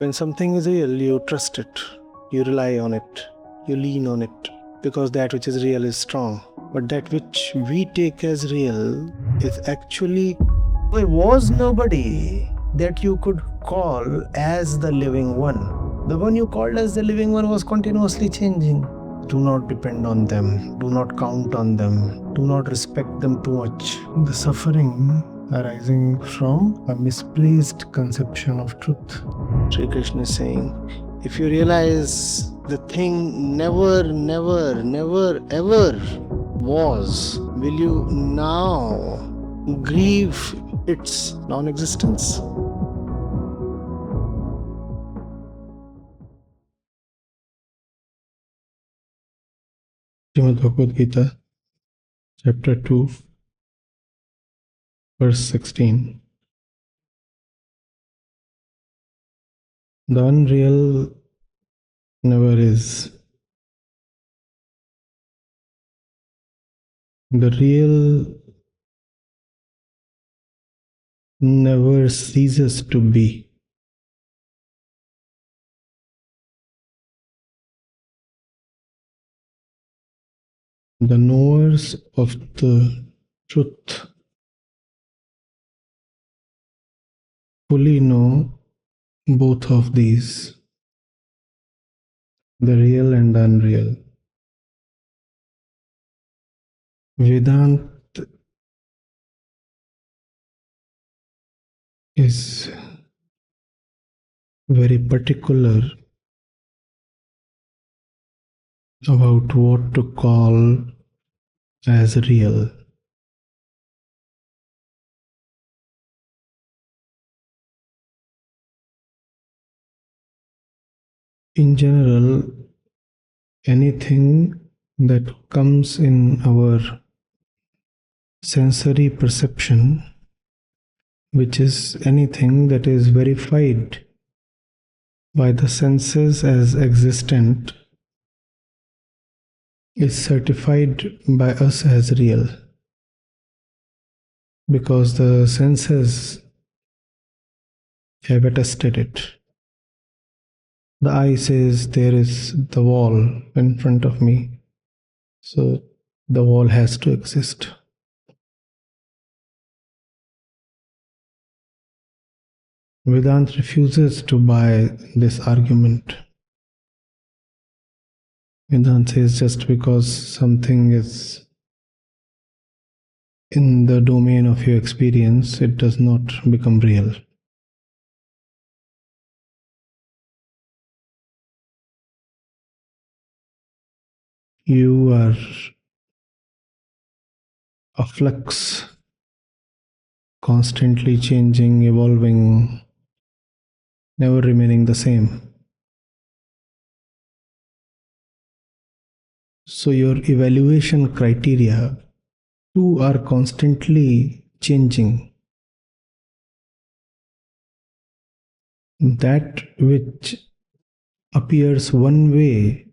When something is real, you trust it, you rely on it, you lean on it, because that which is real is strong. But that which we take as real is actually, there was nobody that you could call as the living one. The one you called as the living one was continuously changing. Do not depend on them. Do not count on them. Do not respect them too much. The suffering arising from a misplaced conception of truth. Sri Krishna is saying, if you realize the thing never, ever was, will you now grieve its non-existence? Bhagavad Gita, chapter 2, verse 16. The unreal never is. The real never ceases to be. The knowers of the truth fully know both of these, the real and the unreal. Vedanta is very particular about what to call as real. In general, anything that comes in our sensory perception, which is anything that is verified by the senses as existent, is certified by us as real, because the senses have attested it. The eye says there is the wall in front of me, so the wall has to exist. Vedanta refuses to buy this argument. Vedanta says just because something is in the domain of your experience, it does not become real. You are a flux, constantly changing, evolving, never remaining the same. So your evaluation criteria too are constantly changing. That which appears one way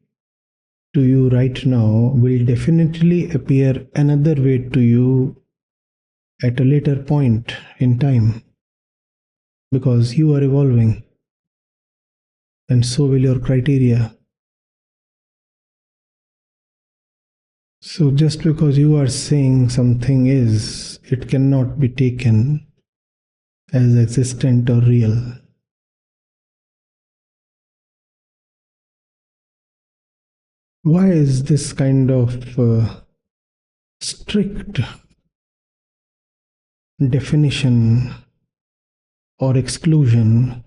to you right now will definitely appear another way to you at a later point in time, because you are evolving, and so will your criteria. So just because you are saying something is, it cannot be taken as existent or real. Why is this kind of strict definition or exclusion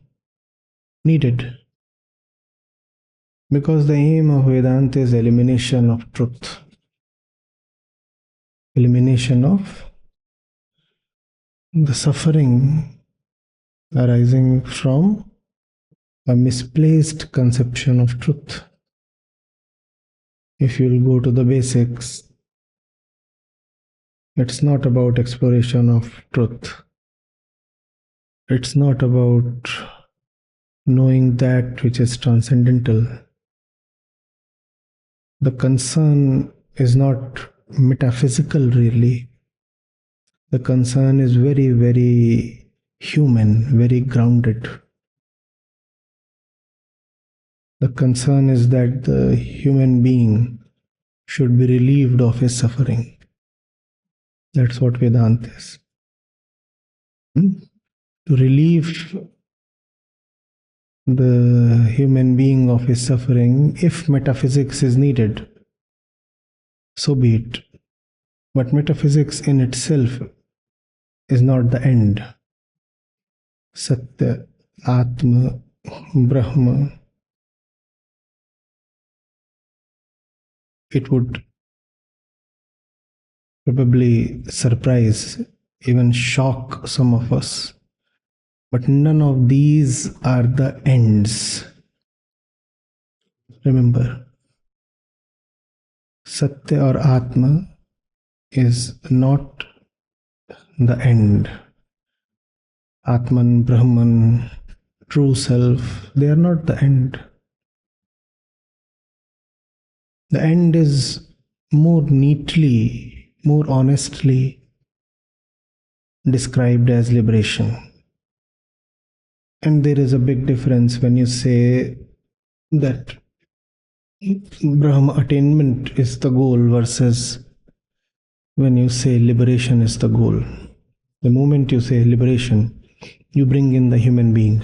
needed? Because the aim of Vedanta is elimination of truth, elimination of the suffering arising from a misplaced conception of truth. If you'll go to the basics, it's not about exploration of truth. It's not about knowing that which is transcendental. The concern is not metaphysical, really. The concern is very, very human, very grounded. The concern is that the human being should be relieved of his suffering. That's what Vedanta is. To relieve the human being of his suffering, if metaphysics is needed, so be it. But metaphysics in itself is not the end. Satya, Atma, Brahma. It would probably surprise, even shock some of us. But none of these are the ends. Remember, Satya or Atma is not the end. Atman, Brahman, true self, they are not the end. The end is more neatly, more honestly described as liberation. And there is a big difference when you say that Brahma attainment is the goal versus when you say liberation is the goal. The moment you say liberation, you bring in the human being,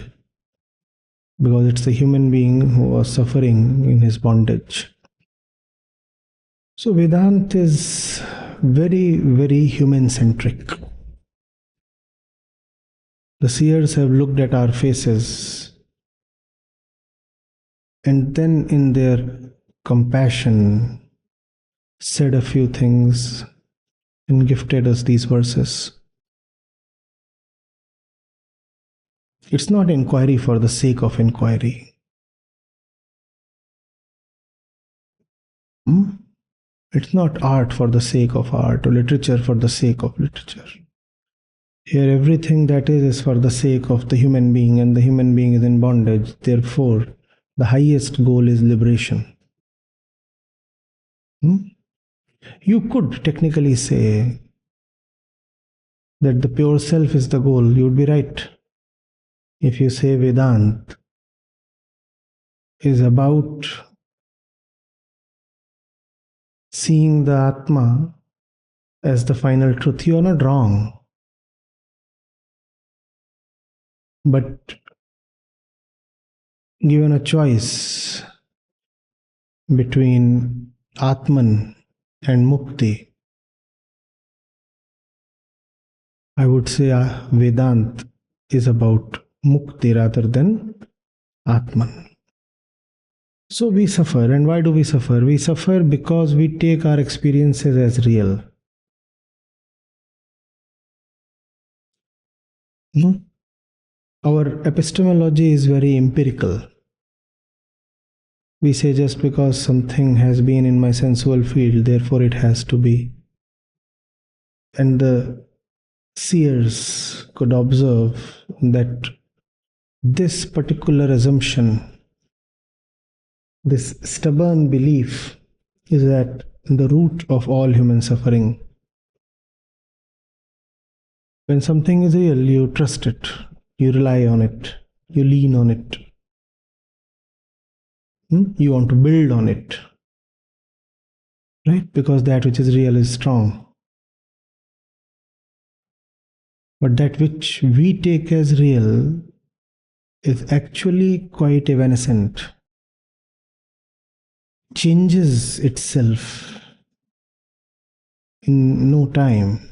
because it's the human being who was suffering in his bondage. So Vedanta is very, very human centric. The seers have looked at our faces and then, in their compassion, said a few things and gifted us these verses. It's not inquiry for the sake of inquiry. It's not art for the sake of art or literature for the sake of literature. Here, everything that is for the sake of the human being, and the human being is in bondage. Therefore, the highest goal is liberation. You could technically say that the pure self is the goal. You would be right. If you say Vedanta is about seeing the Atma as the final truth, you are not wrong. But given a choice between Atman and Mukti, I would say Vedanta is about Mukti rather than Atman. So we suffer. And why do we suffer? We suffer because we take our experiences as real. Our epistemology is very empirical. We say just because something has been in my sensual field, therefore it has to be. And the seers could observe that this particular assumption, this stubborn belief, is at the root of all human suffering. When something is real, you trust it, you rely on it, you lean on it, you want to build on it, right? Because that which is real is strong. But that which we take as real is actually quite evanescent, changes itself in no time,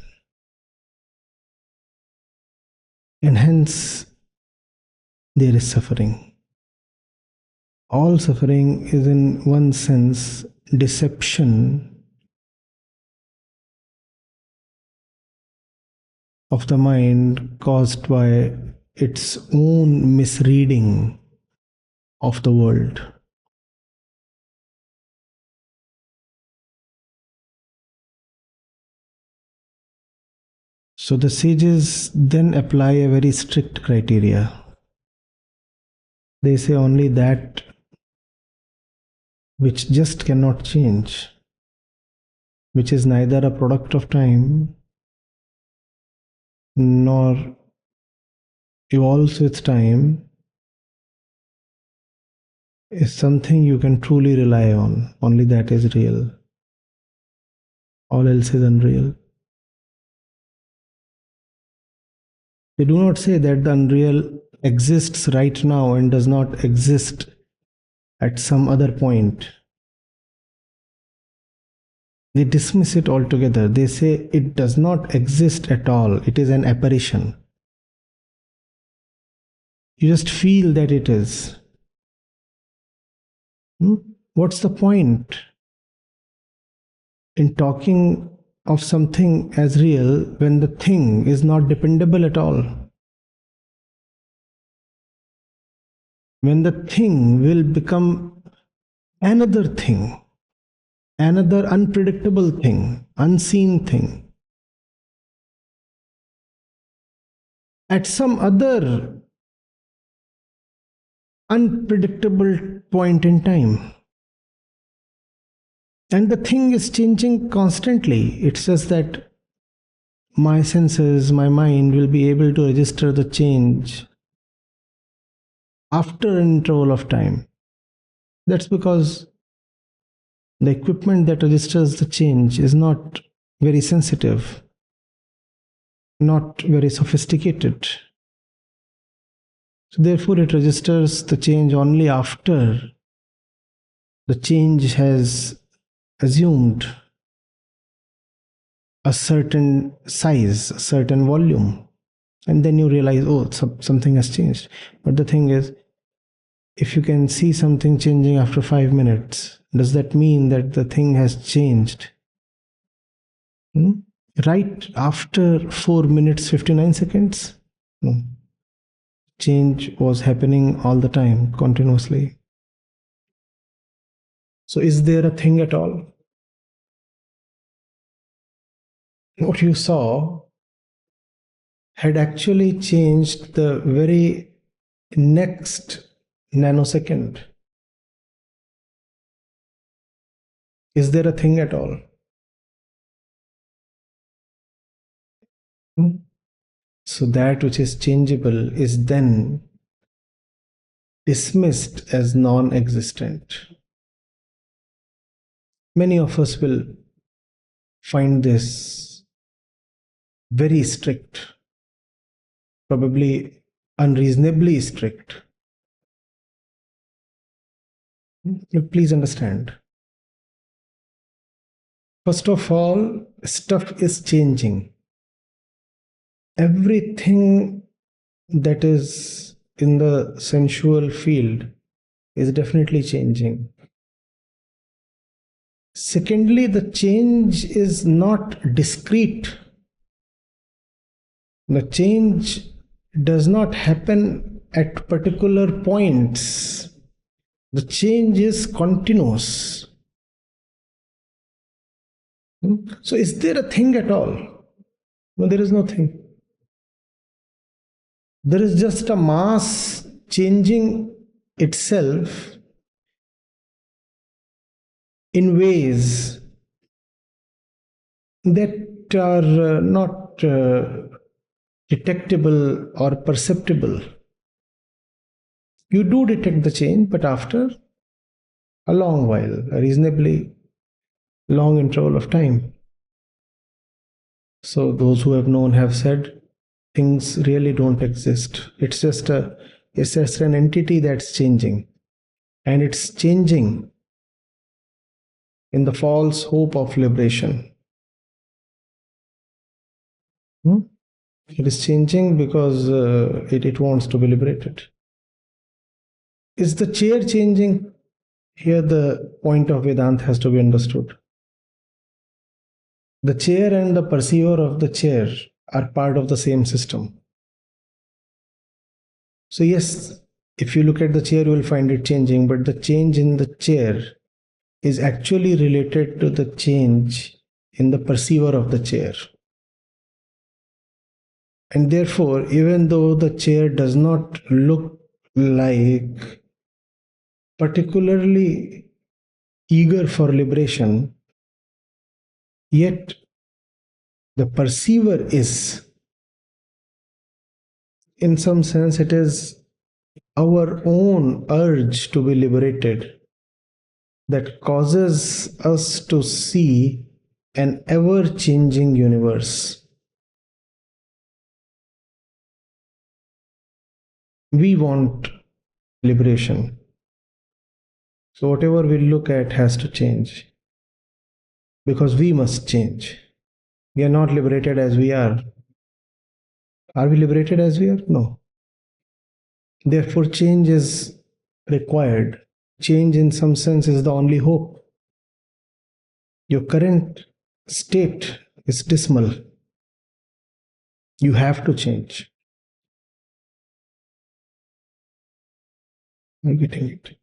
and hence there is suffering. All suffering is, in one sense, deception of the mind caused by its own misreading of the world. So the sages then apply a very strict criteria. They say only that which just cannot change, which is neither a product of time nor evolves with time, is something you can truly rely on. Only that is real. All else is unreal. They do not say that the unreal exists right now and does not exist at some other point. They dismiss it altogether. They say it does not exist at all. It is an apparition. You just feel that it is. What's the point in talking of something as real when the thing is not dependable at all? When the thing will become another thing, another unpredictable thing, unseen thing, at some other unpredictable point in time. And the thing is changing constantly. It's just that my senses, my mind will be able to register the change after an interval of time. That's because the equipment that registers the change is not very sensitive, not very sophisticated. So therefore, it registers the change only after the change has assumed a certain size, a certain volume, and then you realize, oh, something has changed. But the thing is, if you can see something changing after 5 minutes, does that mean that the thing has changed? Right after 4 minutes 59 seconds? No. Change was happening all the time, continuously. So is there a thing at all? What you saw had actually changed the very next nanosecond. Is there a thing at all? So that which is changeable is then dismissed as non-existent. Many of us will find this very strict, probably unreasonably strict. Please understand. First of all, stuff is changing. Everything that is in the sensual field is definitely changing. Secondly, the change is not discrete. The change does not happen at particular points. The change is continuous. So, is there a thing at all? No, there is no thing. There is just a mass changing itself in ways that are not detectable or perceptible. You do detect the change, but after a long while, a reasonably long interval of time. So those who have known have said things really don't exist. It's just an entity that's changing, and it's changing in the false hope of liberation. It is changing because it wants to be liberated. Is the chair changing? Here the point of Vedanta has to be understood. The chair and the perceiver of the chair are part of the same system. So yes, if you look at the chair, you will find it changing, but the change in the chair is actually related to the change in the perceiver of the chair. And therefore, even though the chair does not look like particularly eager for liberation, yet the perceiver is. In some sense, it is our own urge to be liberated that causes us to see an ever changing universe. We want liberation. So, whatever we look at has to change because we must change. We are not liberated as we are. Are we liberated as we are? No. Therefore, change is required. Change, in some sense, is the only hope. Your current state is dismal. You have to change. I'm getting it.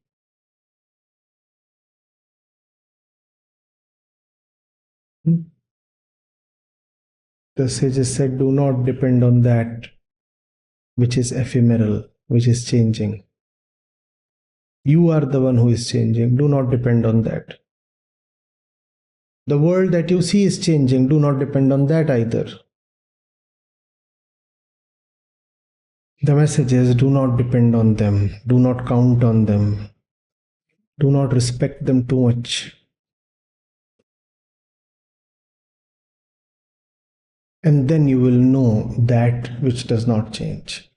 The sages said, do not depend on that which is ephemeral, which is changing. You are the one who is changing. Do not depend on that. The world that you see is changing. Do not depend on that either. The message is, do not depend on them. Do not count on them. Do not respect them too much. And then you will know that which does not change.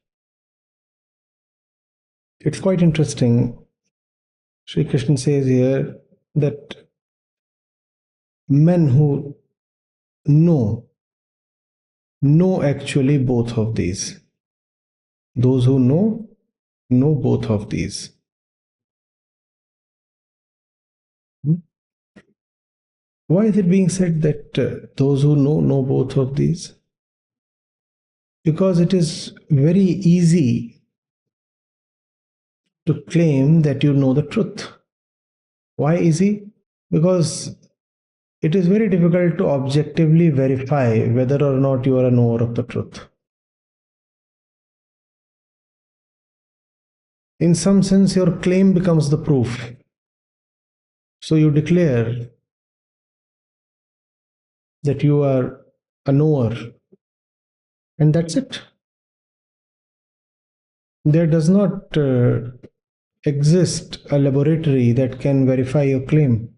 It's quite interesting. Sri Krishna says here that men who know actually both of these. Those who know both of these. Why is it being said that those who know both of these? Because it is very easy to claim that you know the truth. Why easy? Because it is very difficult to objectively verify whether or not you are a knower of the truth. In some sense, your claim becomes the proof. So you declare that you are a knower, and that's it. There does not exist a laboratory that can verify your claim.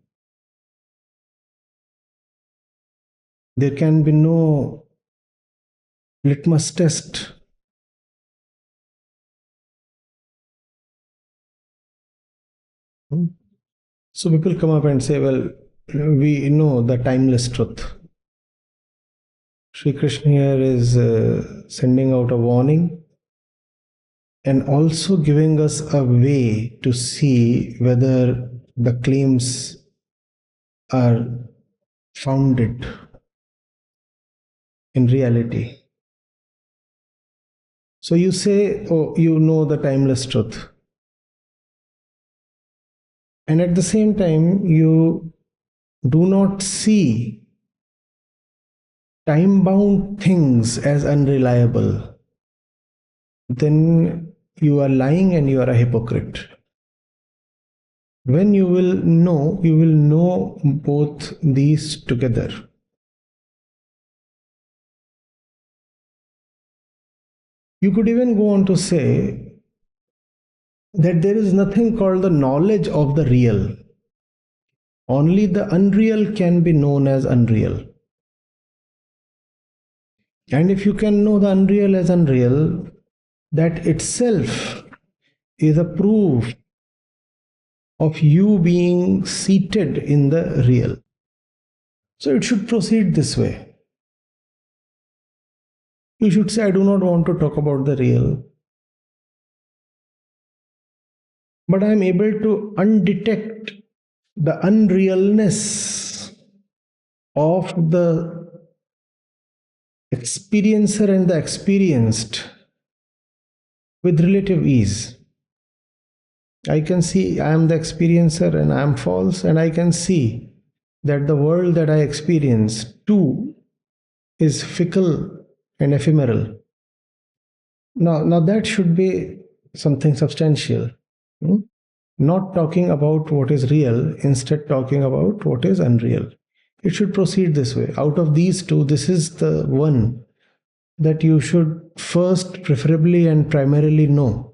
There can be no litmus test. So people come up and say, well, we know the timeless truth. Sri Krishna here is sending out a warning and also giving us a way to see whether the claims are founded in reality. So you say, oh, you know the timeless truth. And at the same time, you do not see time-bound things as unreliable. Then you are lying and you are a hypocrite. When you will know both these together. You could even go on to say that there is nothing called the knowledge of the real. Only the unreal can be known as unreal. And if you can know the unreal as unreal, that itself is a proof of you being seated in the real. So it should proceed this way. You should say, I do not want to talk about the real, but I am able to undetect the unrealness of the experiencer and the experienced with relative ease. I can see I am the experiencer and I am false, and I can see that the world that I experience too is fickle and ephemeral. Now that should be something substantial. Not talking about what is real, instead talking about what is unreal. It should proceed this way. Out of these two, this is the one that you should first, preferably and primarily know.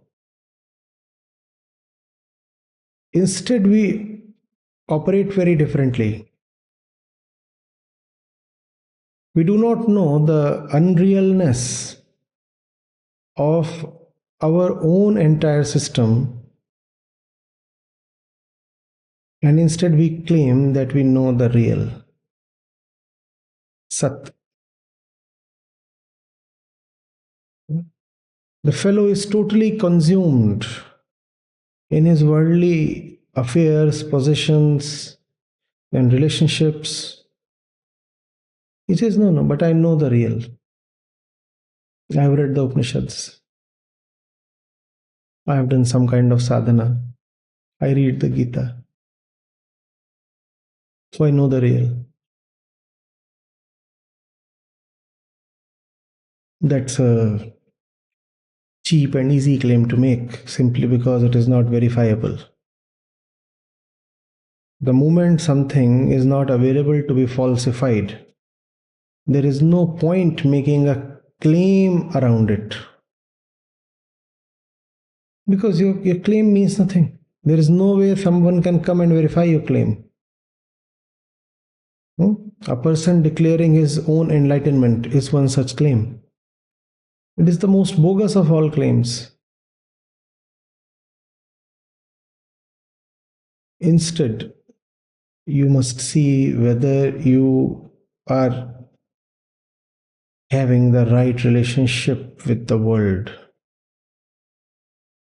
Instead, we operate very differently. We do not know the unrealness of our own entire system, and instead we claim that we know the real Sat. The fellow is totally consumed in his worldly affairs, possessions, and relationships. He says, no, no, but I know the real. I have read the Upanishads. I have done some kind of sadhana. I read the Gita. So I know the real. That's a cheap and easy claim to make simply because it is not verifiable. The moment something is not available to be falsified, there is no point making a claim around it. Because your claim means nothing. There is no way someone can come and verify your claim. A person declaring his own enlightenment is one such claim. It is the most bogus of all claims. Instead, you must see whether you are having the right relationship with the world.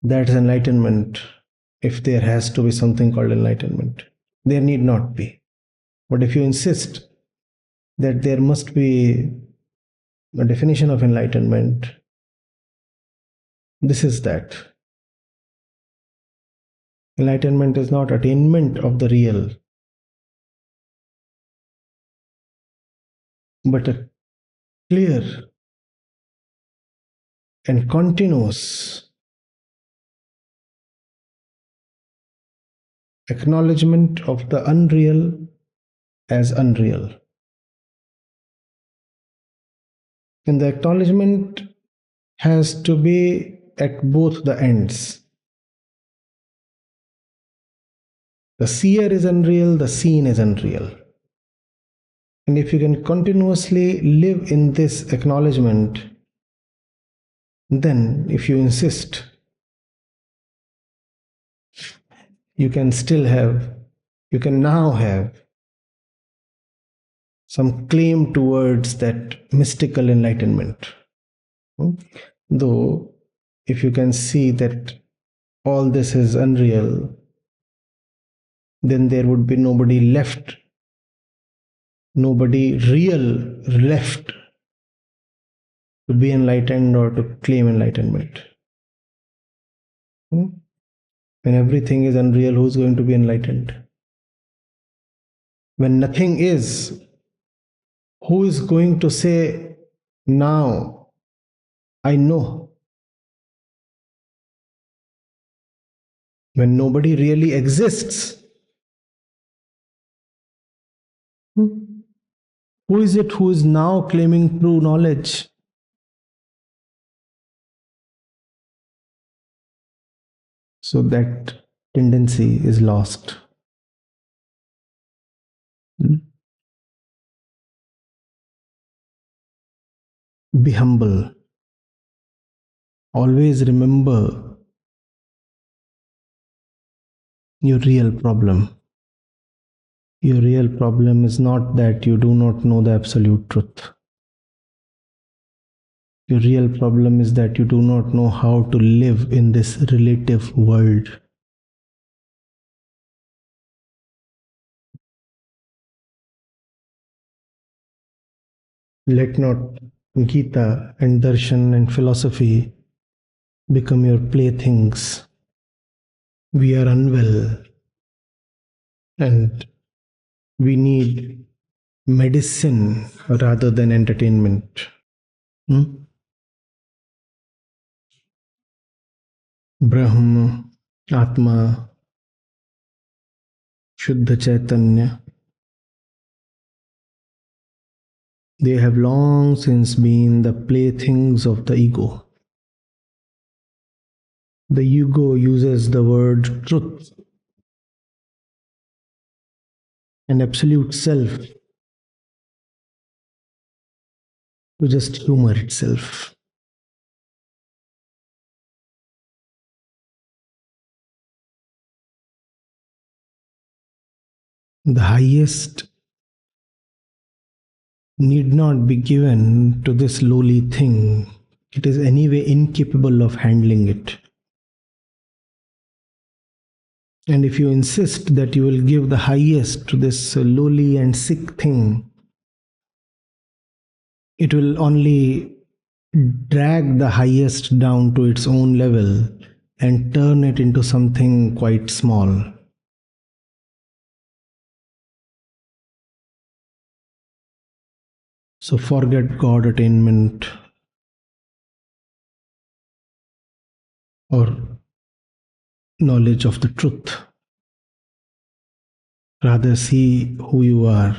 That's enlightenment, if there has to be something called enlightenment. There need not be. But if you insist that there must be a definition of enlightenment, this is that. Enlightenment is not attainment of the real, but a clear and continuous acknowledgement of the unreal as unreal. And the acknowledgement has to be at both the ends. The seer is unreal, the seen is unreal. And if you can continuously live in this acknowledgement, then if you insist, you can now have some claim towards that mystical enlightenment. Though, if you can see that all this is unreal, then there would be nobody real left to be enlightened or to claim enlightenment. When everything is unreal, who's going to be enlightened? When nothing is, who is going to say, now I know? When nobody really exists, who is it who is now claiming true knowledge? So that tendency is lost. Be humble. Always remember your real problem. Your real problem is not that you do not know the absolute truth. Your real problem is that you do not know how to live in this relative world. Let not Gita and Darshan and philosophy become your playthings. We are unwell and we need medicine rather than entertainment. Brahma, Atma, Shuddha Chaitanya, they have long since been the playthings of the ego. The ego uses the word truth and absolute self to just humor itself. The highest need not be given to this lowly thing. It is anyway incapable of handling it. And if you insist that you will give the highest to this lowly and sick thing, it will only drag the highest down to its own level and turn it into something quite small. So forget God attainment or knowledge of the truth. Rather, see who you are.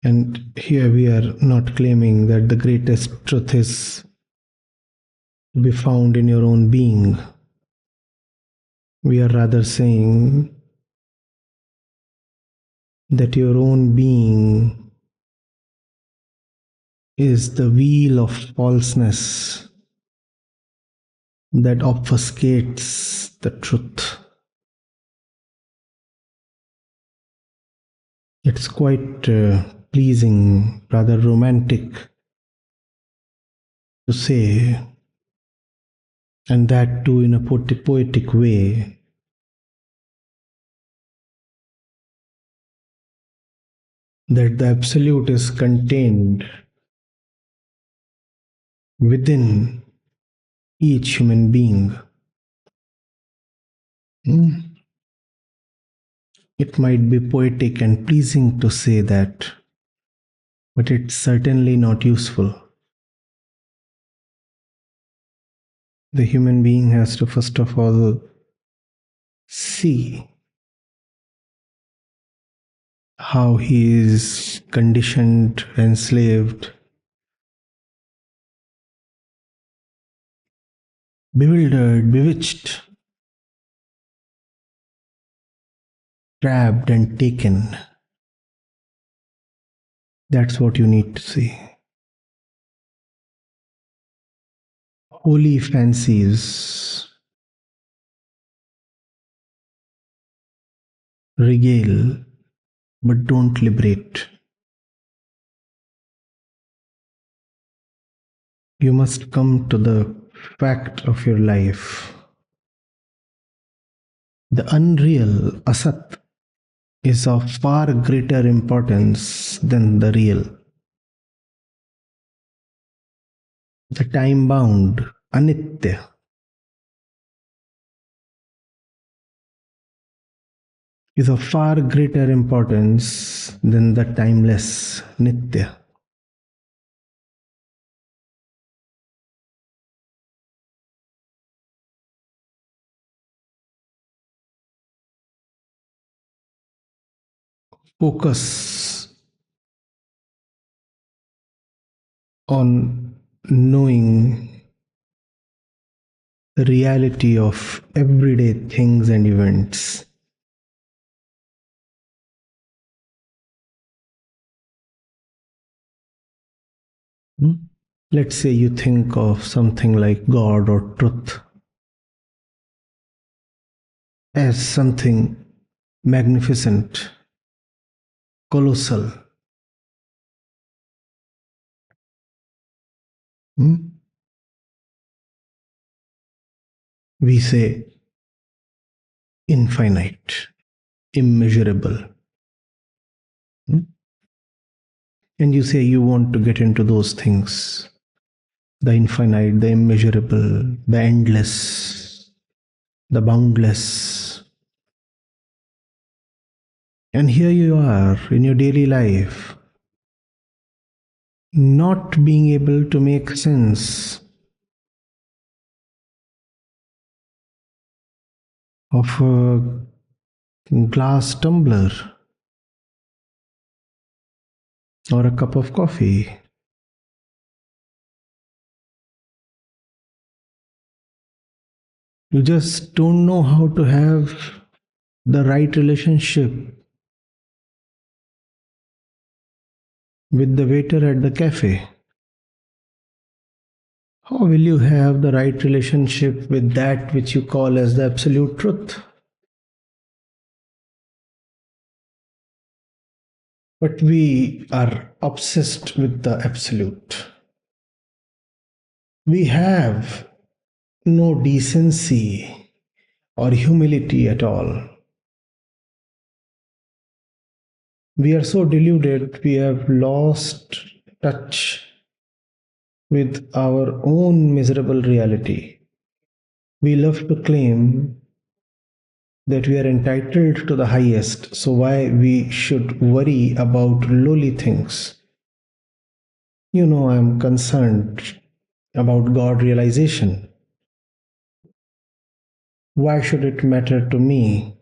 And here we are not claiming that the greatest truth is to be found in your own being. We are rather saying that your own being is the wheel of falseness that obfuscates the truth. It's quite pleasing, rather romantic to say, and that too in a poetic way, that the Absolute is contained within each human being. It might be poetic and pleasing to say that, but it's certainly not useful. The human being has to first of all see how he is conditioned, enslaved, bewildered, bewitched, trapped, and taken. That's what you need to see. Holy fancies regale, but don't liberate. You must come to the fact of your life. The unreal, Asat, is of far greater importance than the real. The time bound, Anitya, is of far greater importance than the timeless, Nitya. Focus on knowing the reality of everyday things and events. Let's say you think of something like God or truth as something magnificent, colossal. We say infinite, immeasurable. And you say you want to get into those things, the infinite, the immeasurable, the endless, the boundless. And here you are in your daily life, not being able to make sense of a glass tumbler or a cup of coffee. You just don't know how to have the right relationship with the waiter at the cafe? How will you have the right relationship with that which you call as the absolute truth? But we are obsessed with the absolute. We have no decency or humility at all. We are so deluded, we have lost touch with our own miserable reality. We love to claim that we are entitled to the highest, so why we should worry about lowly things? I am concerned about God realization. Why should it matter to me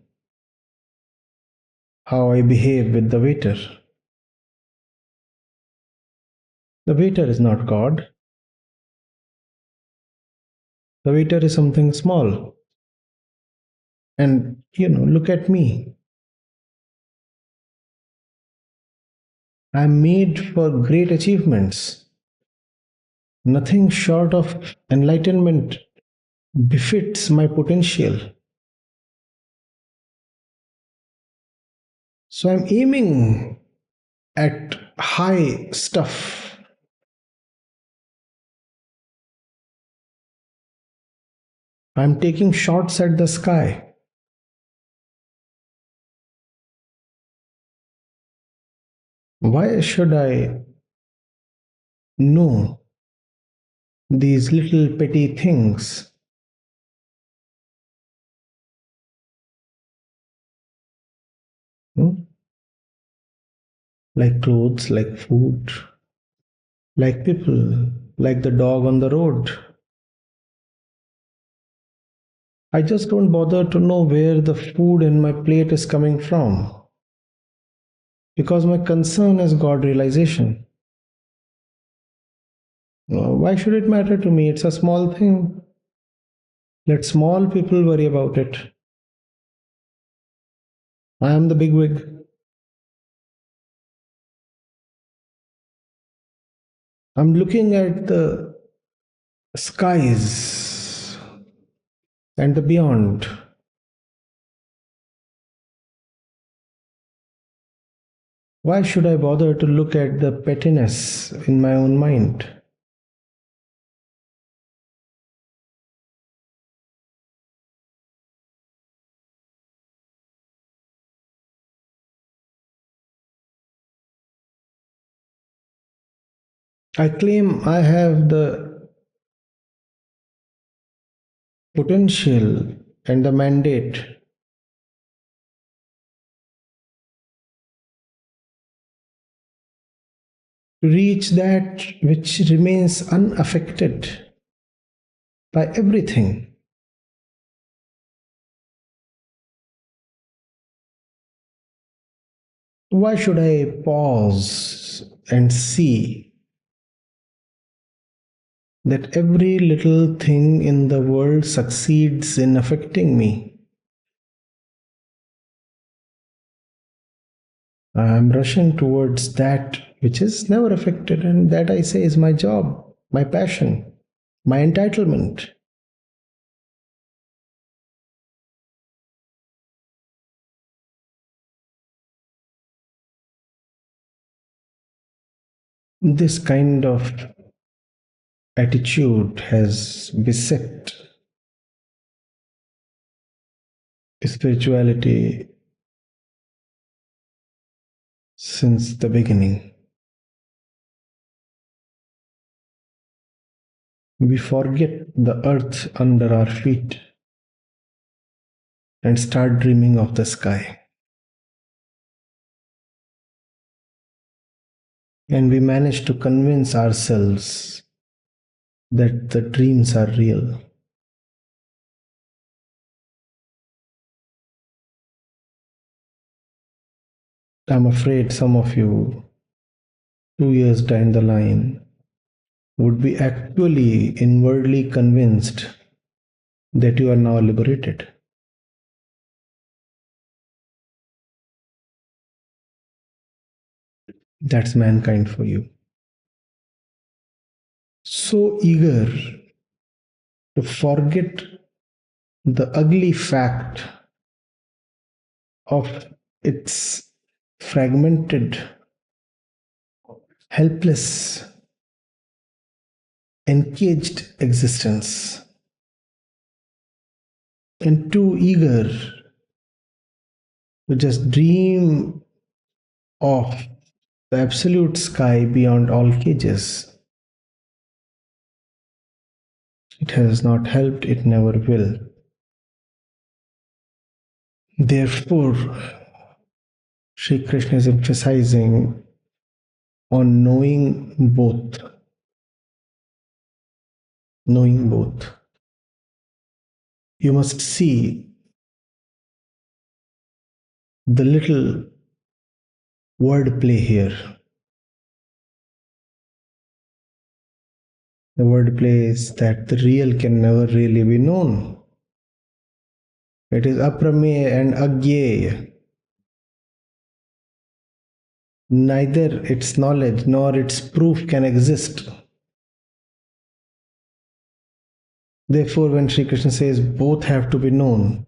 how I behave with the waiter? The waiter is not God. The waiter is something small. And, look at me. I'm made for great achievements. Nothing short of enlightenment befits my potential. So I'm aiming at high stuff. I'm taking shots at the sky. Why should I know these little petty things? Hmm? Like clothes, like food, like people, like the dog on the road. I just don't bother to know where the food in my plate is coming from because my concern is God realization. Why should it matter to me? It's a small thing. Let small people worry about it. I am the bigwig. I'm looking at the skies and the beyond. Why should I bother to look at the pettiness in my own mind? I claim I have the potential and the mandate to reach that which remains unaffected by everything. Why should I pause and see that every little thing in the world succeeds in affecting me? I am rushing towards that which is never affected, and that I say is my job, my passion, my entitlement. This kind of attitude has beset spirituality since the beginning. We forget the earth under our feet and start dreaming of the sky. And we manage to convince ourselves that the dreams are real. I'm afraid some of you, 2 years down the line, would be actually inwardly convinced that you are now liberated. That's mankind for you. So eager to forget the ugly fact of its fragmented, helpless, encaged existence, and too eager to just dream of the absolute sky beyond all cages. It has not helped, it never will. Therefore, Sri Krishna is emphasizing on knowing both. Knowing both. You must see the little wordplay here. The wordplay is that the real can never really be known. It is aprameya and agyeya. Neither its knowledge nor its proof can exist. Therefore, when Sri Krishna says both have to be known,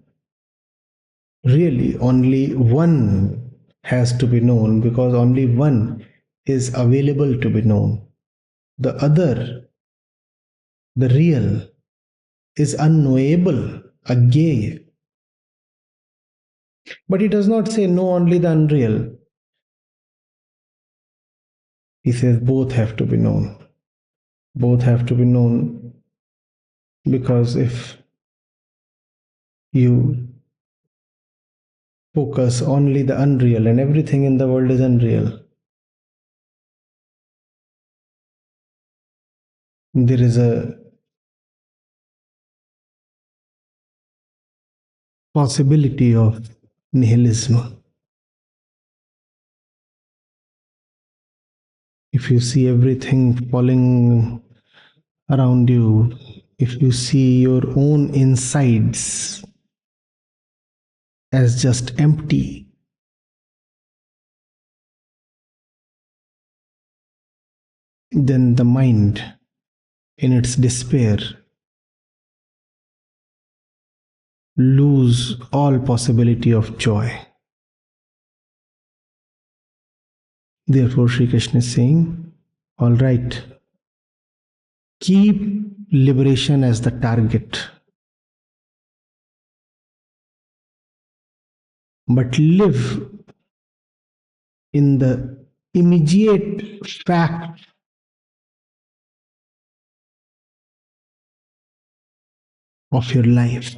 really only one has to be known, because only one is available to be known. The other, the real, is unknowable, agyeya. But he does not say know only the unreal. He says both have to be known. Both have to be known, because if you focus only the unreal, and everything in the world is unreal, there is a possibility of nihilism. If you see everything falling around you, if you see your own insides as just empty, then the mind, in its despair, lose all possibility of joy. Therefore, Sri Krishna is saying, all right, keep liberation as the target, but live in the immediate fact of your life.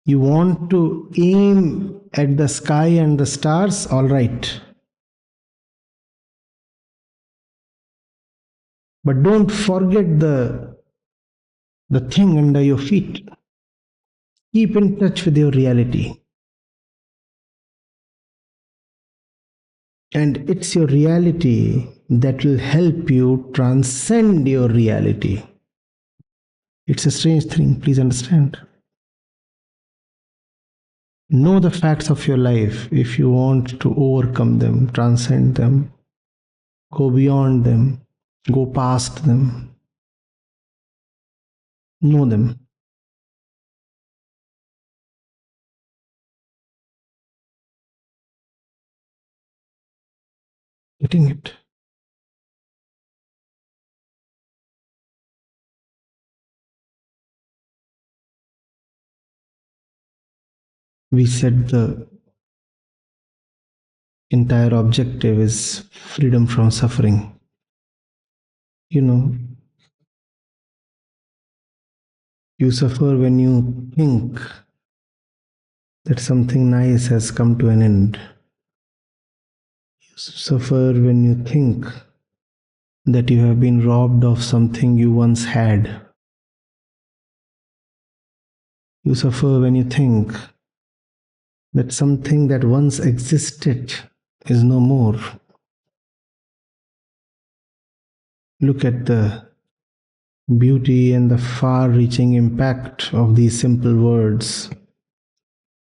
You want to aim at the sky and the stars? All right. But don't forget the thing under your feet. Keep in touch with your reality. And it's your reality that will help you transcend your reality. It's a strange thing, please understand. Know the facts of your life if you want to overcome them, transcend them, go beyond them, go past them. Know them. Getting it? We said the entire objective is freedom from suffering. You suffer when you think that something nice has come to an end. You suffer when you think that you have been robbed of something you once had. You suffer when you think that something that once existed is no more. Look at the beauty and the far-reaching impact of these simple words.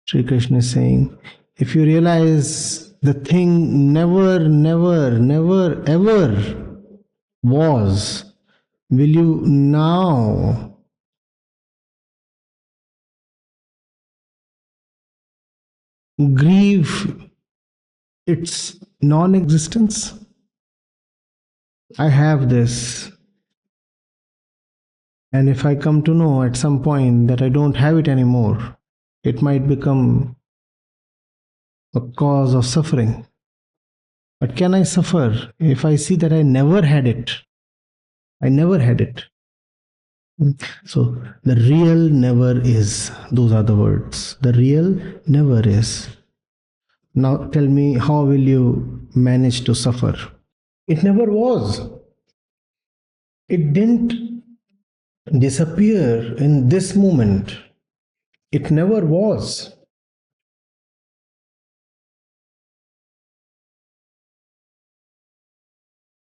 Sri Krishna is saying, if you realize the thing never ever was, will you now grieve its non existence? I have this, and if I come to know at some point that I don't have it anymore, it might become a cause of suffering. But can I suffer if I see that I never had it? I never had it. So the real never is. Those are the words. The real never is. Now tell me, how will you manage to suffer? It never was. It didn't disappear in this moment. It never was.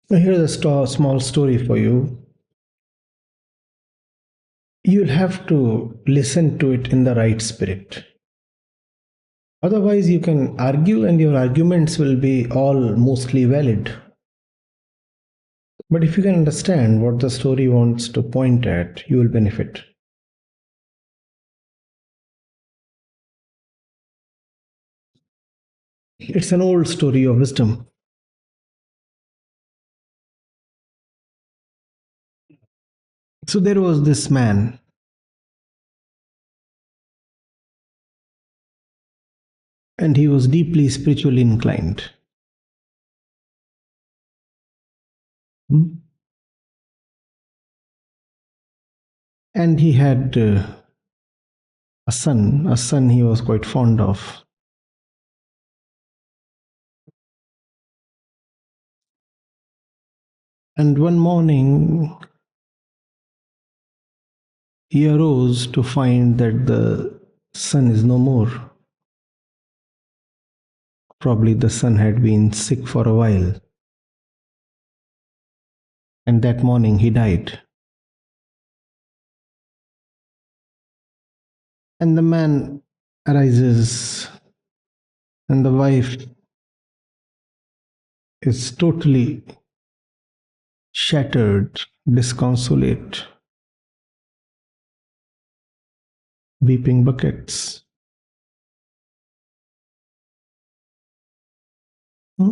Here's a small story for you. You'll have to listen to it in the right spirit. Otherwise, you can argue and your arguments will be all mostly valid. But if you can understand what the story wants to point at, you will benefit. It's an old story of wisdom. So there was this man, and he was deeply spiritually inclined. And he had a son he was quite fond of. And one morning, he arose to find that the son is no more. Probably the son had been sick for a while. And that morning he died. And the man arises, and the wife is totally shattered, disconsolate, weeping buckets.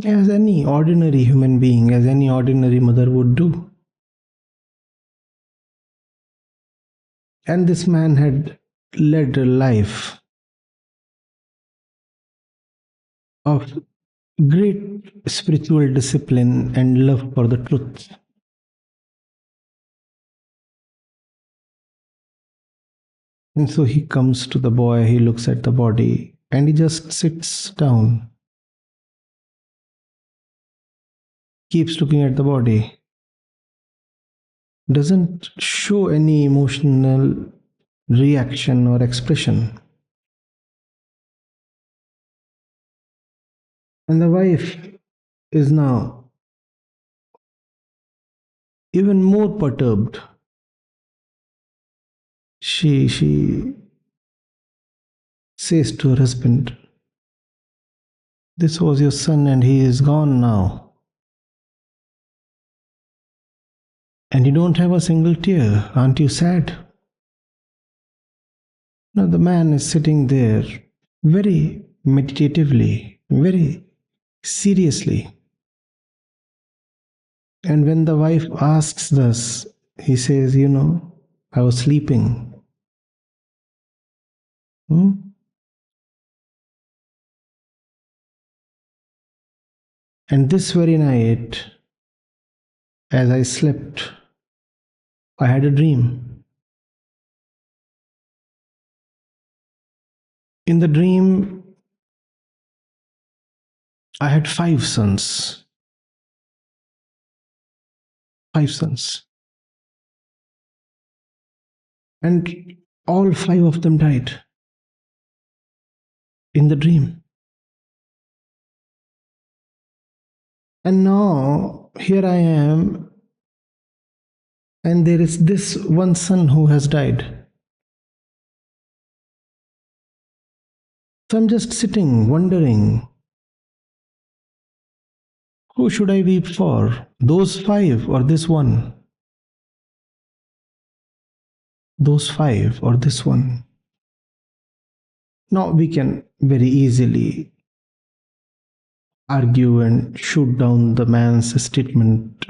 As any ordinary human being, as any ordinary mother would do. And this man had led a life of great spiritual discipline and love for the truth. And so he comes to the boy, he looks at the body, and he just sits down, keeps looking at the body, doesn't show any emotional reaction or expression. And the wife is now even more perturbed. She says to her husband, "This was your son and he is gone now. And you don't have a single tear. Aren't you sad?" Now the man is sitting there very meditatively, very seriously. And when the wife asks thus, he says, I was sleeping. And this very night, as I slept, I had a dream. In the dream, I had 5 sons. 5 sons. And all 5 of them died in the dream. And now, here I am, and there is this one son who has died. So I'm just sitting, wondering, Who should I weep for? Those five or this one? Those five or this one? Now we can very easily argue and shoot down the man's statement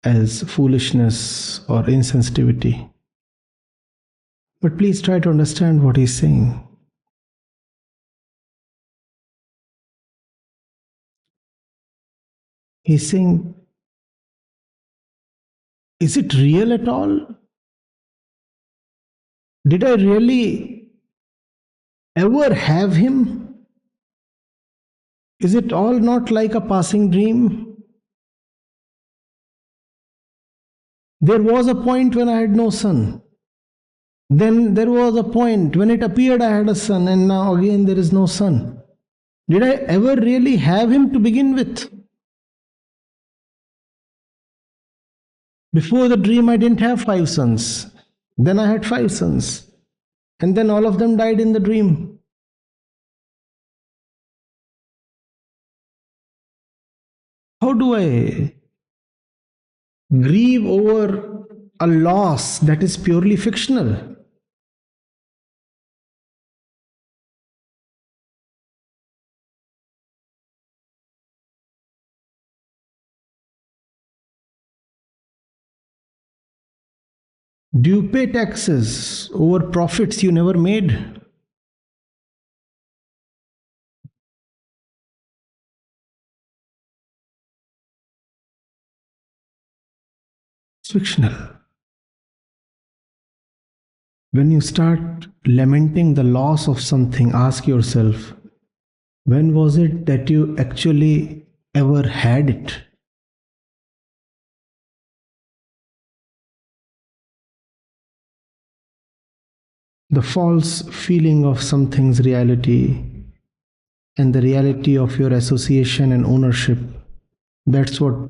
as foolishness or insensitivity. But please try to understand what he's saying. He's saying, is it real at all? Did I really ever have him? Is it all not like a passing dream? There was a point when I had no son. Then there was a point when it appeared I had a son, and now again there is no son. Did I ever really have him to begin with? Before the dream, I didn't have 5 sons. Then I had 5 sons. And then all of them died in the dream. How do I grieve over a loss that is purely fictional? Do you pay taxes over profits you never made? It's fictional. When you start lamenting the loss of something, ask yourself, when was it that you actually ever had it? The false feeling of something's reality and the reality of your association and ownership, that's what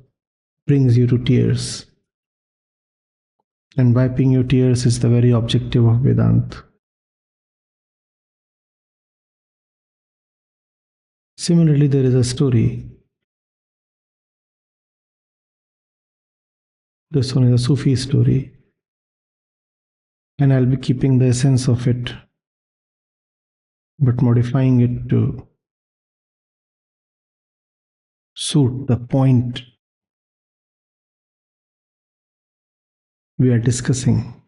brings you to tears. And wiping your tears is the very objective of Vedanta. Similarly, there is a story. This one is a Sufi story. And I'll be keeping the essence of it, but modifying it to suit the point we are discussing.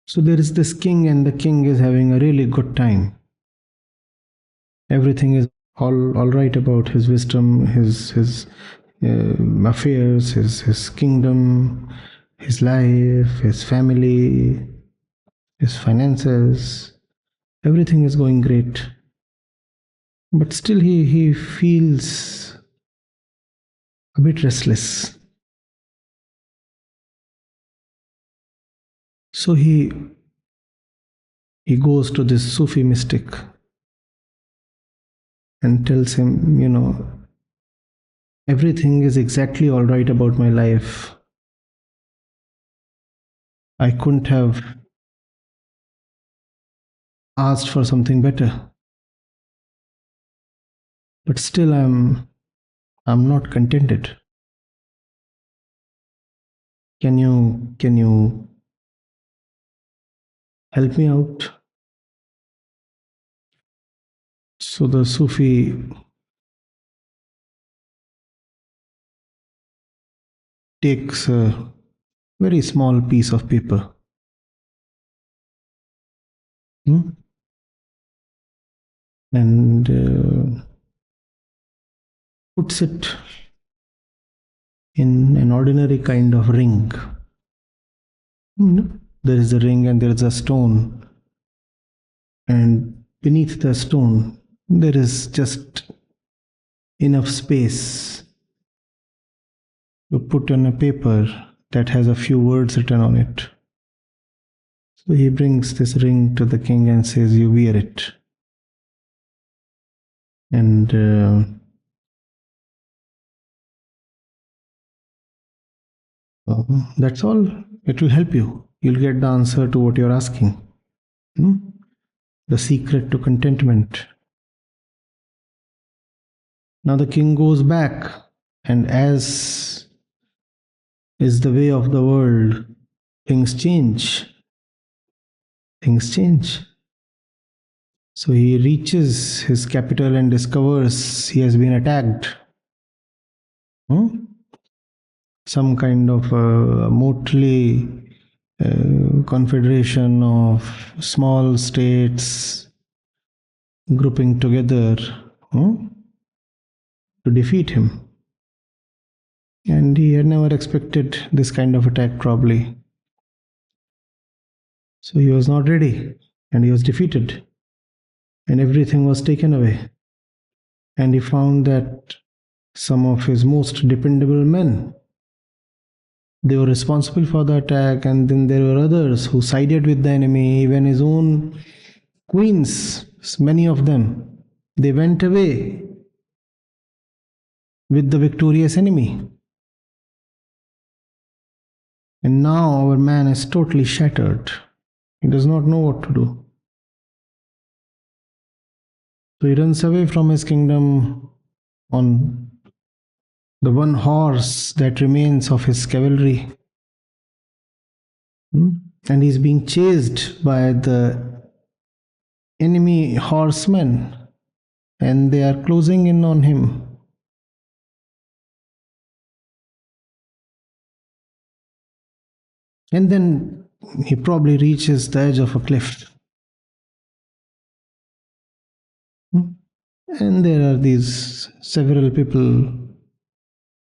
So there is this king, and the king is having a really good time. Everything is all right about his wisdom, his affairs, his kingdom, his life, his family, his finances. Everything is going great. But still he feels a bit restless. So he goes to this Sufi mystic and tells him, everything is exactly all right about my life. I couldn't have asked for something better. But still I'm not contented. Can you help me out? So the Sufi takes a very small piece of paper. And puts it in an ordinary kind of ring. There is a ring and there is a stone, and beneath the stone there is just enough space to put on a paper that has a few words written on it. So he brings this ring to the king and says, you wear it. And that's all. It will help you. You'll get the answer to what you're asking. The secret to contentment. Now the king goes back, and as is the way of the world, things change. Things change. So he reaches his capital and discovers he has been attacked. Some kind of motley confederation of small states grouping together to defeat him. And he had never expected this kind of attack, probably. So he was not ready, and he was defeated, and everything was taken away. And he found that some of his most dependable men, they were responsible for the attack, and then there were others who sided with the enemy. Even his own queens, many of them, they went away with the victorious enemy. And now our man is totally shattered. He does not know what to do. So he runs away from his kingdom on the one horse that remains of his cavalry. And he's being chased by the enemy horsemen, and they are closing in on him. And then he probably reaches the edge of a cliff. And there are these several people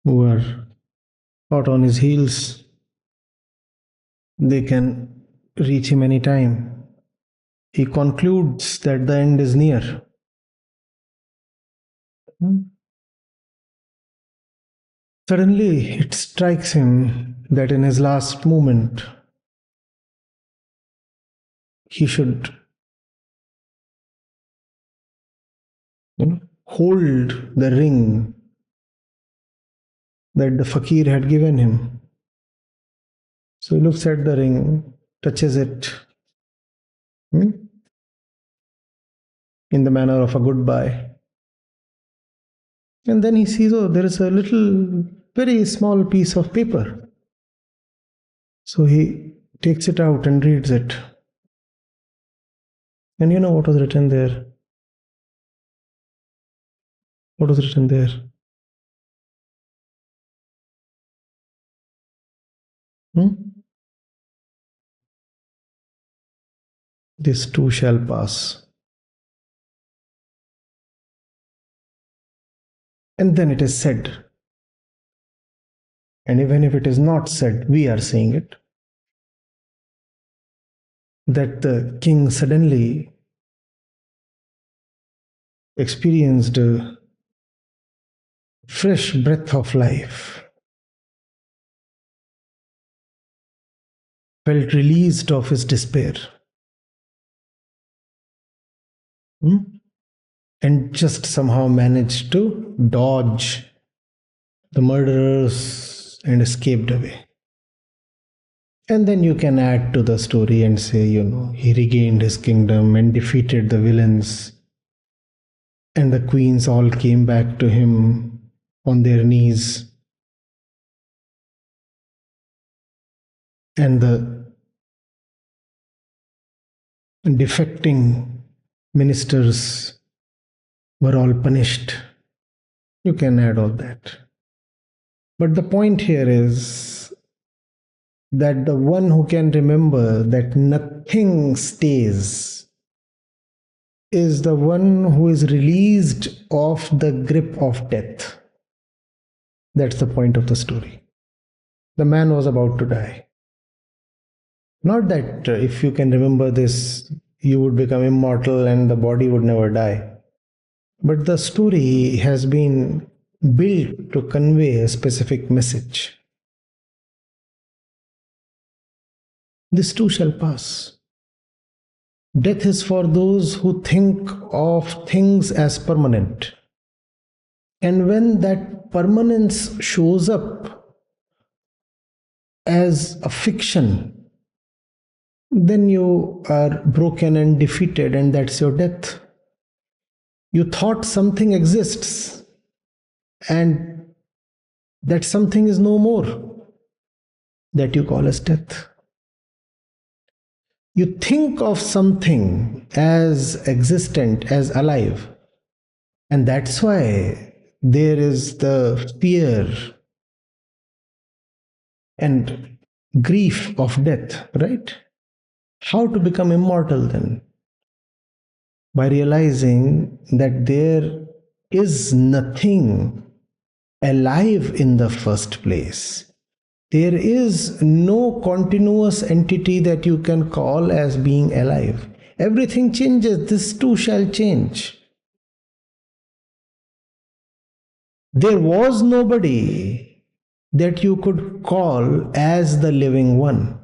who are hot on his heels. They can reach him any time. He concludes that the end is near. Suddenly, it strikes him that in his last moment, he should hold the ring that the fakir had given him. So he looks at the ring, touches it in the manner of a goodbye. And then he sees, oh, there is a little, very small piece of paper. So he takes it out and reads it. And you know what was written there? What was written there? This too shall pass. And then it is said, and even if it is not said, we are saying it, that the king suddenly experienced a fresh breath of life, felt released of his despair, and just somehow managed to dodge the murderers and escaped away. And then you can add to the story and say, he regained his kingdom and defeated the villains, and the queens all came back to him on their knees, and the defecting ministers were all punished. You can add all that. But the point here is that the one who can remember that nothing stays is the one who is released of the grip of death. That's the point of the story. The man was about to die. Not that if you can remember this, you would become immortal and the body would never die. But the story has been built to convey a specific message. This too shall pass. Death is for those who think of things as permanent. And when that permanence shows up as a fiction, then you are broken and defeated, and that's your death. You thought something exists, and that something is no more, that you call as death. You think of something as existent, as alive, and that's why there is the fear and grief of death, right? How to become immortal then? By realizing that there is nothing alive in the first place. There is no continuous entity that you can call as being alive. Everything changes, this too shall change. There was nobody that you could call as the living one.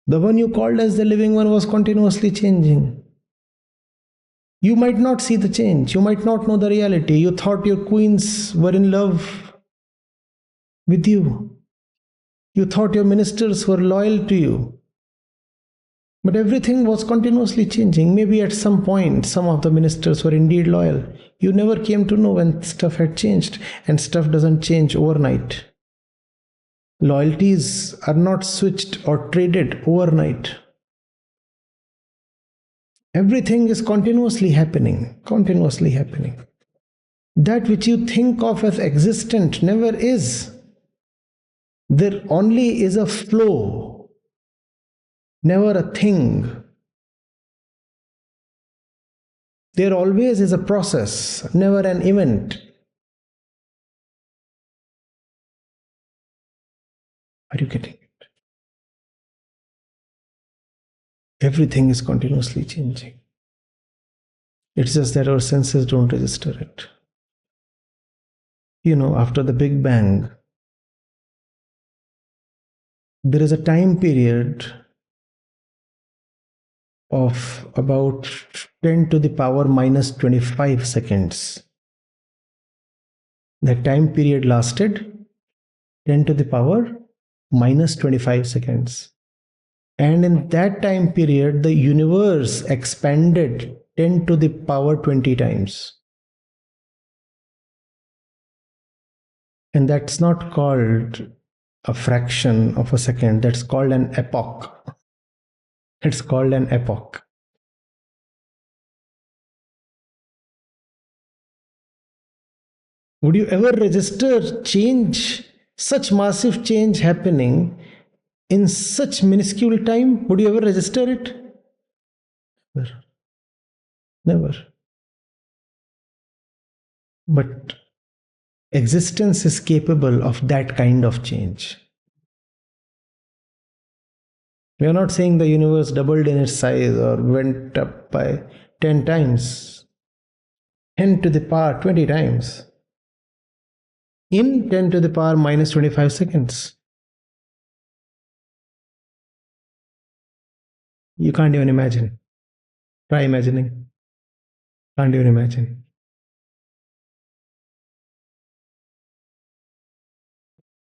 The one you called as the living one was continuously changing. You might not see the change, you might not know the reality. You thought your queens were in love with you. You thought your ministers were loyal to you. But everything was continuously changing. Maybe at some point, some of the ministers were indeed loyal. You never came to know when stuff had changed, and stuff doesn't change overnight. Loyalties are not switched or traded overnight. Everything is continuously happening, continuously happening. That which you think of as existent never is. There only is a flow, never a thing. There always is a process, never an event. Are you getting it? Everything is continuously changing. It's just that our senses don't register it. After the Big Bang, there is a time period of about 10 to the power minus 25 seconds. That time period lasted 10 to the power minus 25 seconds. And in that time period, the universe expanded 10 to the power 20 times. And that's not called a fraction of a second, that's called an epoch. It's called an epoch. Would you ever register change, such massive change happening in such minuscule time? Would you ever register it? Never. Never. But existence is capable of that kind of change. We are not saying the universe doubled in its size or went up by 10 times, 10 to the power 20 times, in 10 to the power minus 25 seconds. You can't even imagine. Try imagining. Can't even imagine.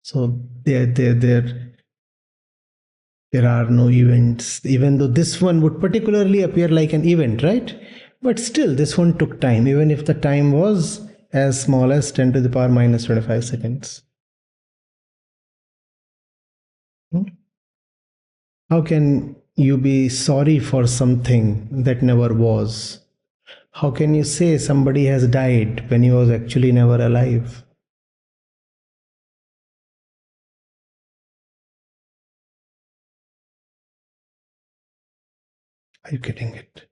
So there are no events, even though this one would particularly appear like an event, right? But still, this one took time, even if the time was as small as 10 to the power minus 25 seconds. How can you be sorry for something that never was? How can you say somebody has died when he was actually never alive? Are you getting it?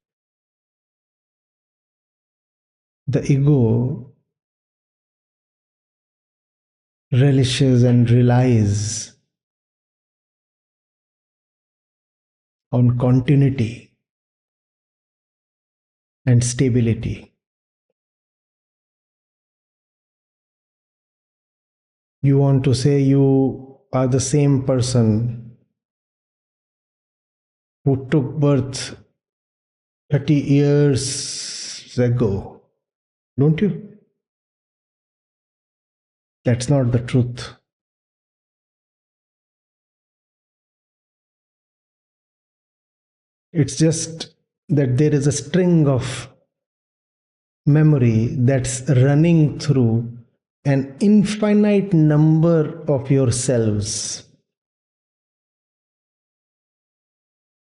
The ego relishes and relies on continuity and stability. You want to say you are the same person who took birth 30 years ago, don't you? That's not the truth. It's just that there is a string of memory that's running through an infinite number of yourselves.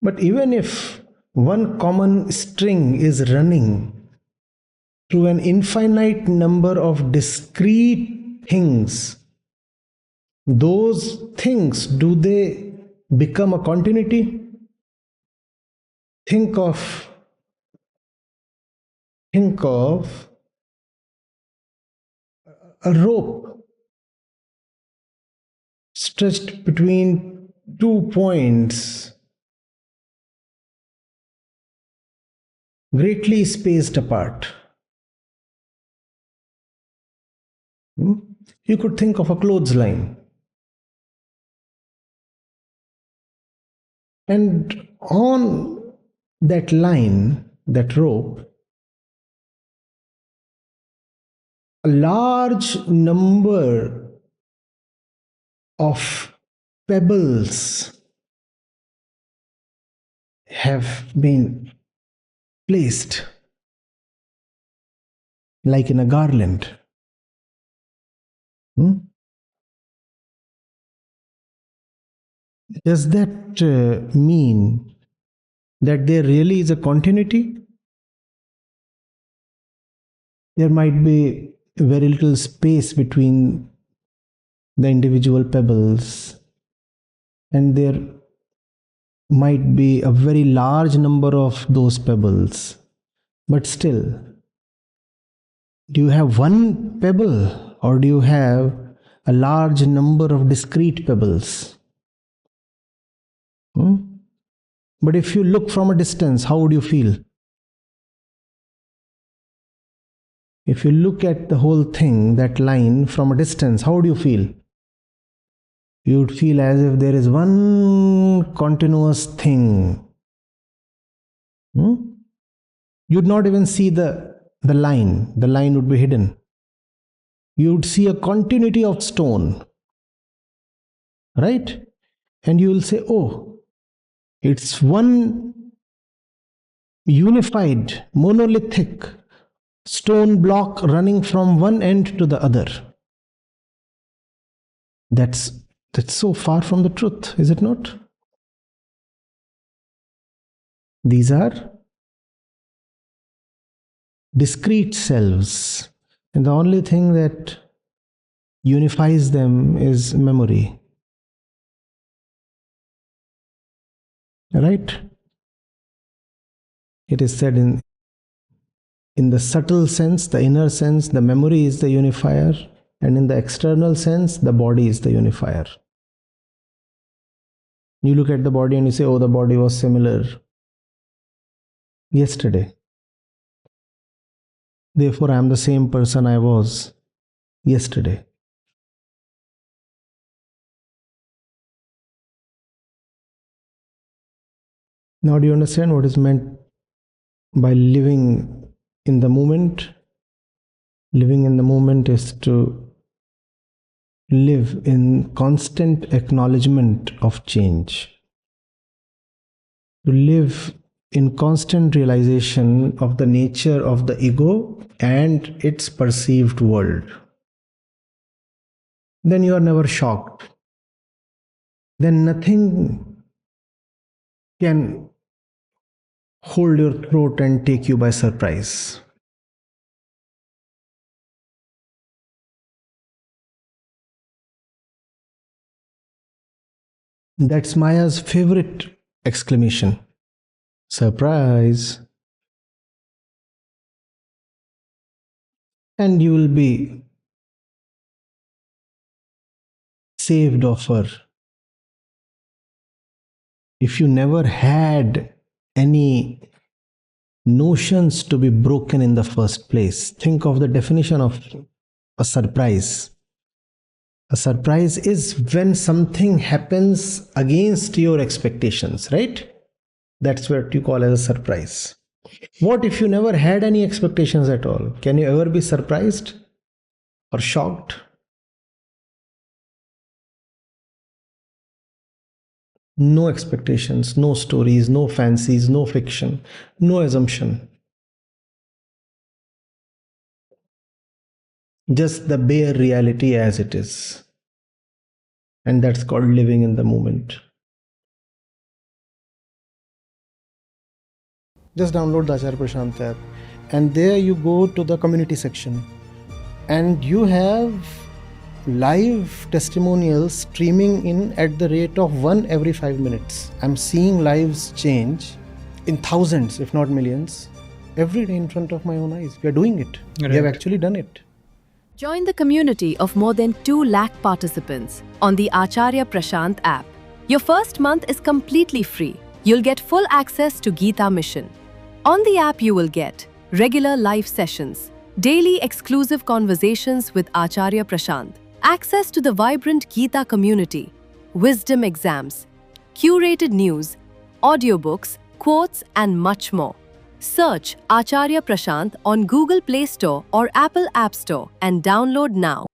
But even if one common string is running through an infinite number of discrete things, those things, do they become a continuity? Think of a rope stretched between 2 points, greatly spaced apart. You could think of a clothesline. And on that line, that rope, a large number of pebbles have been placed like in a garland. Does that mean that there really is a continuity? There might be very little space between the individual pebbles, and there might be a very large number of those pebbles, but still, do you have one pebble or do you have a large number of discrete pebbles? But if you look from a distance, how would you feel? If you look at the whole thing, that line from a distance, how would you feel? You would feel as if there is one continuous thing. You'd not even see the line. The line would be hidden. You would see a continuity of stone. Right? And you will say, oh, it's one unified, monolithic stone block running from one end to the other. That's so far from the truth, is it not? These are discrete selves, and the only thing that unifies them is memory. Right? It is said in the subtle sense, the inner sense, the memory is the unifier, and in the external sense, the body is the unifier. You look at the body and you say, oh, the body was similar yesterday. Therefore, I am the same person I was yesterday. Now, do you understand what is meant by living in the moment? Living in the moment is to live in constant acknowledgement of change, to live in constant realization of the nature of the ego and its perceived world. Then you are never shocked. Then nothing can hold your throat and take you by surprise. That's Maya's favorite exclamation. Surprise. And you will be saved of her. If you never had any notions to be broken in the first place, think of the definition of a surprise. A surprise is when something happens against your expectations, right? That's what you call as a surprise. What if you never had any expectations at all? Can you ever be surprised or shocked? No expectations, no stories, no fancies, no fiction, no assumption. just the bare reality as it is. And that's called living in the moment. Just download the Acharya Prashant app, and there you go to the community section, and you have live testimonials streaming in at the rate of 1 every 5 minutes. I'm seeing lives change in thousands, if not millions, every day in front of my own eyes. We are doing it. Right. We have actually done it. Join the community of more than 2 lakh participants on the Acharya Prashant app. Your first month is completely free. You'll get full access to Gita Mission. On the app, you will get regular live sessions, daily exclusive conversations with Acharya Prashant, access to the vibrant Gita community, wisdom exams, curated news, audiobooks, quotes, and much more. Search Acharya Prashant on Google Play Store or Apple App Store and download now.